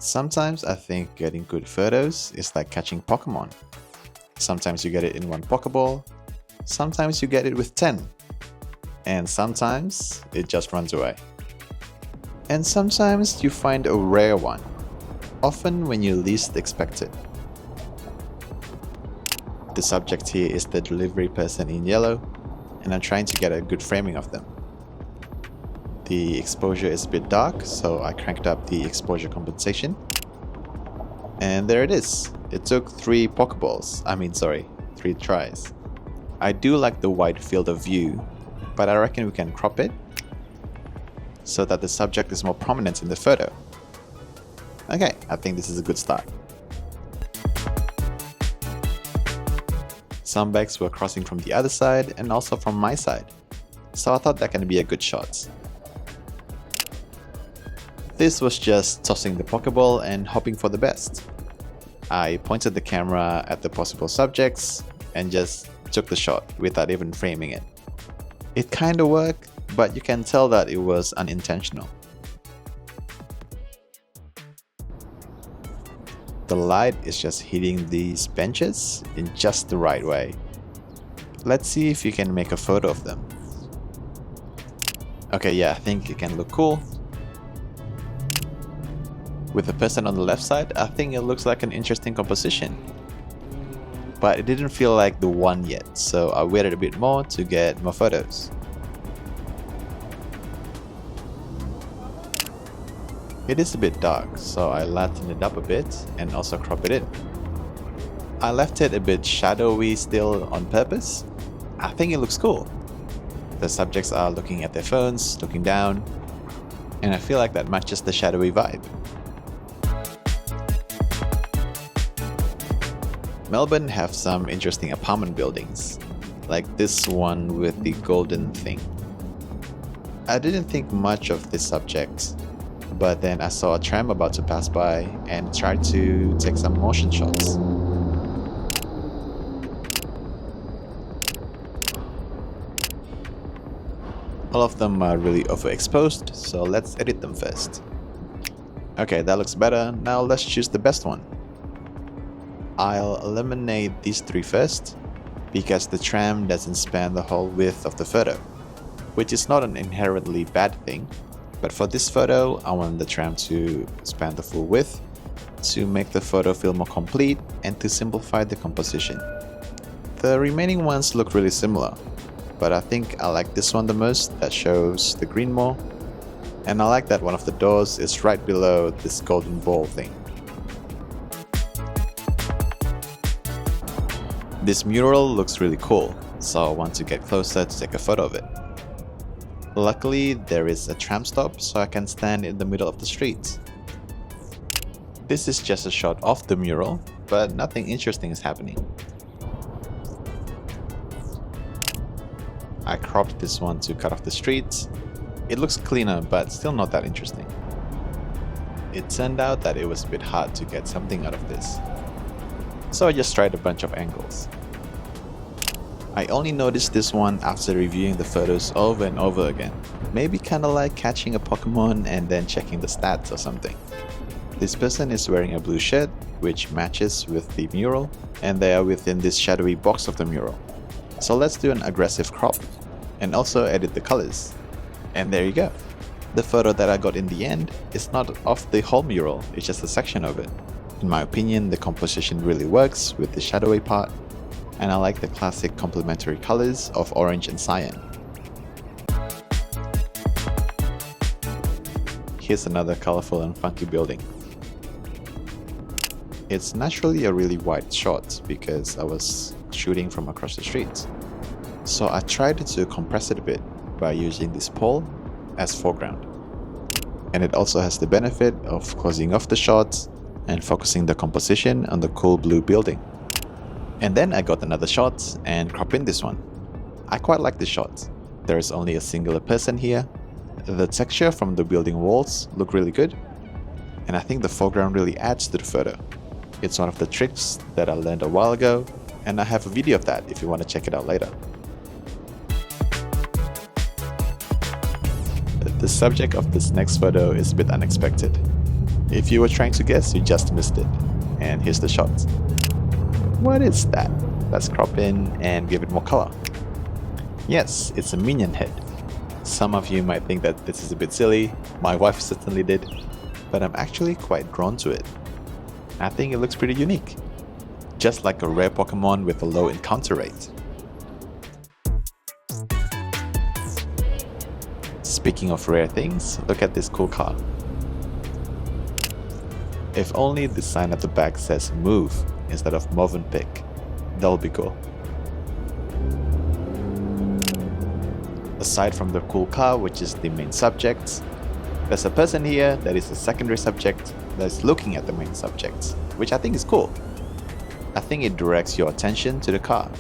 Sometimes I think getting good photos is like catching Pokémon. Sometimes you get it in one Pokeball, sometimes you get it with 10, and sometimes it just runs away. And sometimes you find a rare one, often when you least expect it. The subject here is the delivery person in yellow, and I'm trying to get a good framing of them. The exposure is a bit dark, so I cranked up the exposure compensation. And there it is. It took 3 tries. I do like the wide field of view, but I reckon we can crop it so that the subject is more prominent in the photo. Okay, I think this is a good start. Some bags were crossing from the other side and also from my side, so I thought that can be a good shot. This was just tossing the Pokeball and hoping for the best. I pointed the camera at the possible subjects and just took the shot without even framing it. It kinda worked, but you can tell that it was unintentional. The light is just hitting these benches in just the right way. Let's see if you can make a photo of them. Okay, yeah, I think it can look cool. With the person on the left side, I think it looks like an interesting composition. But it didn't feel like the one yet, so I waited a bit more to get more photos. It is a bit dark, so I lightened it up a bit and also crop it in. I left it a bit shadowy still on purpose. I think it looks cool. The subjects are looking at their phones, looking down, and I feel like that matches the shadowy vibe. Melbourne have some interesting apartment buildings, like this one with the golden thing. I didn't think much of this subject, but then I saw a tram about to pass by and tried to take some motion shots. All of them are really overexposed, so let's edit them first. Okay, that looks better. Now let's choose the best one. I'll eliminate these 3 first, because the tram doesn't span the whole width of the photo, which is not an inherently bad thing, but for this photo I want the tram to span the full width to make the photo feel more complete and to simplify the composition. The remaining ones look really similar, but I think I like this one the most that shows the green more, and I like that one of the doors is right below this golden ball thing. This mural looks really cool, so I want to get closer to take a photo of it. Luckily, there is a tram stop, so I can stand in the middle of the street. This is just a shot of the mural, but nothing interesting is happening. I cropped this one to cut off the streets. It looks cleaner, but still not that interesting. It turned out that it was a bit hard to get something out of this, so I just tried a bunch of angles. I only noticed this one after reviewing the photos over and over again. Maybe kinda like catching a Pokemon and then checking the stats or something. This person is wearing a blue shirt, which matches with the mural, and they are within this shadowy box of the mural. So let's do an aggressive crop, and also edit the colors. And there you go. The photo that I got in the end is not of the whole mural, it's just a section of it. In my opinion, the composition really works with the shadowy part, and I like the classic complementary colors of orange and cyan. Here's another colorful and funky building. It's naturally a really wide shot because I was shooting from across the street. So I tried to compress it a bit by using this pole as foreground. And it also has the benefit of closing off the shot and focusing the composition on the cool blue building. And then I got another shot and crop in this one. I quite like this shot. There is only a singular person here. The texture from the building walls look really good, and I think the foreground really adds to the photo. It's one of the tricks that I learned a while ago, and I have a video of that if you want to check it out later. The subject of this next photo is a bit unexpected. If you were trying to guess, you just missed it. And here's the shot. What is that? Let's crop in and give it more color. Yes, it's a minion head. Some of you might think that this is a bit silly, my wife certainly did, but I'm actually quite drawn to it. I think it looks pretty unique. Just like a rare Pokemon with a low encounter rate. Speaking of rare things, look at this cool car. If only the sign at the back says move instead of Movenpick, that'll be cool. Aside from the cool car, which is the main subject, there's a person here that is a secondary subject that's looking at the main subject, which I think is cool. I think it directs your attention to the car.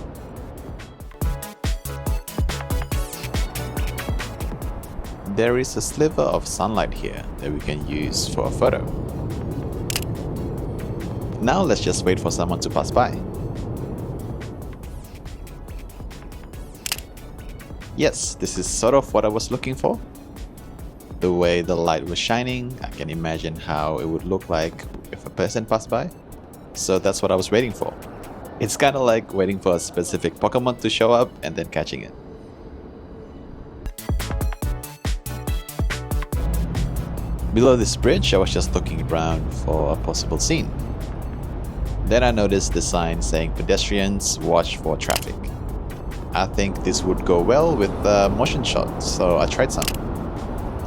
There is a sliver of sunlight here that we can use for a photo. Now let's just wait for someone to pass by. Yes, this is sort of what I was looking for. The way the light was shining, I can imagine how it would look like if a person passed by. So that's what I was waiting for. It's kinda like waiting for a specific Pokemon to show up and then catching it. Below this bridge, I was just looking around for a possible scene. Then I noticed the sign saying pedestrians watch for traffic. I think this would go well with a motion shot, so I tried some.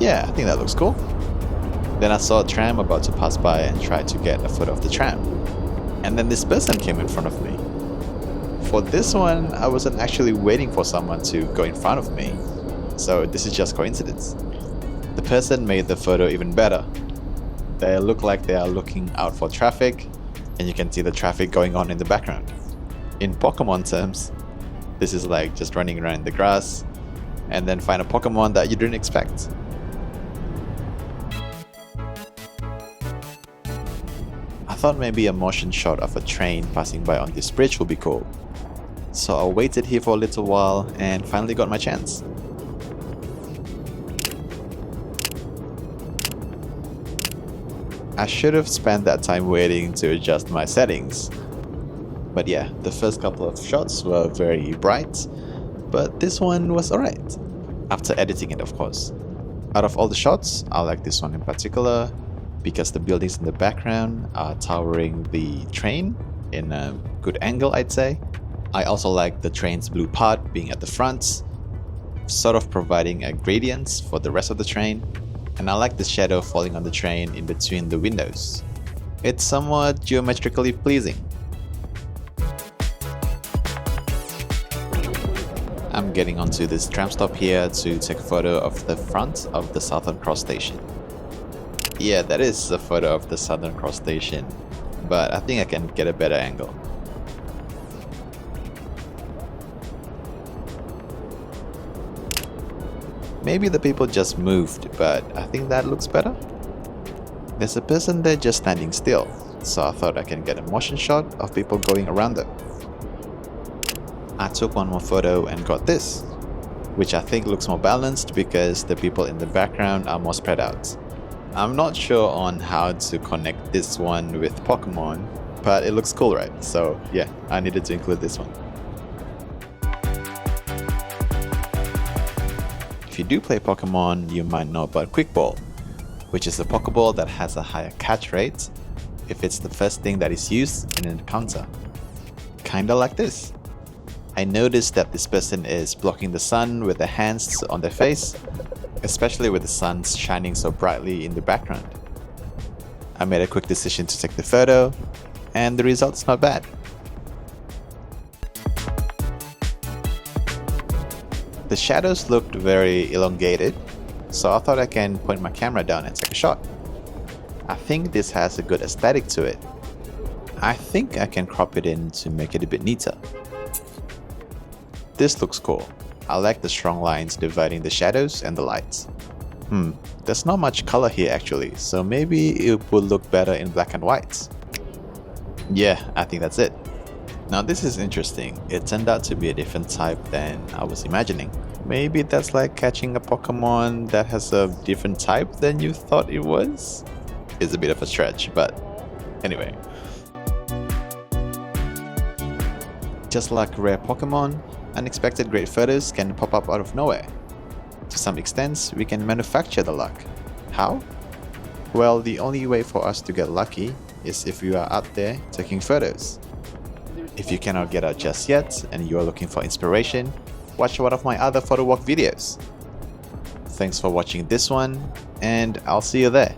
Yeah, I think that looks cool. Then I saw a tram about to pass by and tried to get a photo of the tram. And then this person came in front of me. For this one, I wasn't actually waiting for someone to go in front of me, so this is just coincidence. The person made the photo even better. They look like they are looking out for traffic, and you can see the traffic going on in the background. In Pokemon terms, this is like just running around the grass and then find a Pokemon that you didn't expect. I thought maybe a motion shot of a train passing by on this bridge would be cool. So I waited here for a little while and finally got my chance. I should have spent that time waiting to adjust my settings. But yeah, the first couple of shots were very bright, but this one was alright. After editing it, of course. Out of all the shots, I like this one in particular because the buildings in the background are towering the train in a good angle, I'd say. I also like the train's blue part being at the front, sort of providing a gradient for the rest of the train. And I like the shadow falling on the train in between the windows. It's somewhat geometrically pleasing. I'm getting onto this tram stop here to take a photo of the front of the Southern Cross Station. Yeah, that is a photo of the Southern Cross Station, but I think I can get a better angle. Maybe the people just moved, but I think that looks better. There's a person there just standing still, so I thought I can get a motion shot of people going around them. I took one more photo and got this, which I think looks more balanced because the people in the background are more spread out. I'm not sure on how to connect this one with Pokemon, but it looks cool, right? So yeah, I needed to include this one. If you do play Pokemon, you might know about Quick Ball, which is a Pokeball that has a higher catch rate if it's the first thing that is used in an encounter. Kinda like this. I noticed that this person is blocking the sun with their hands on their face, especially with the sun shining so brightly in the background. I made a quick decision to take the photo, and the result's not bad. The shadows looked very elongated, so I thought I can point my camera down and take a shot. I think this has a good aesthetic to it. I think I can crop it in to make it a bit neater. This looks cool. I like the strong lines dividing the shadows and the lights. There's not much color here actually, so maybe it would look better in black and white. Yeah, I think that's it. Now this is interesting. It turned out to be a different type than I was imagining. Maybe that's like catching a Pokemon that has a different type than you thought it was? is a bit of a stretch, but anyway. Just like rare Pokemon, unexpected great photos can pop up out of nowhere. To some extent, we can manufacture the luck. How? Well, the only way for us to get lucky is if you are out there taking photos. If you cannot get out just yet and you are looking for inspiration, watch one of my other photo walk videos. Thanks for watching this one, and I'll see you there.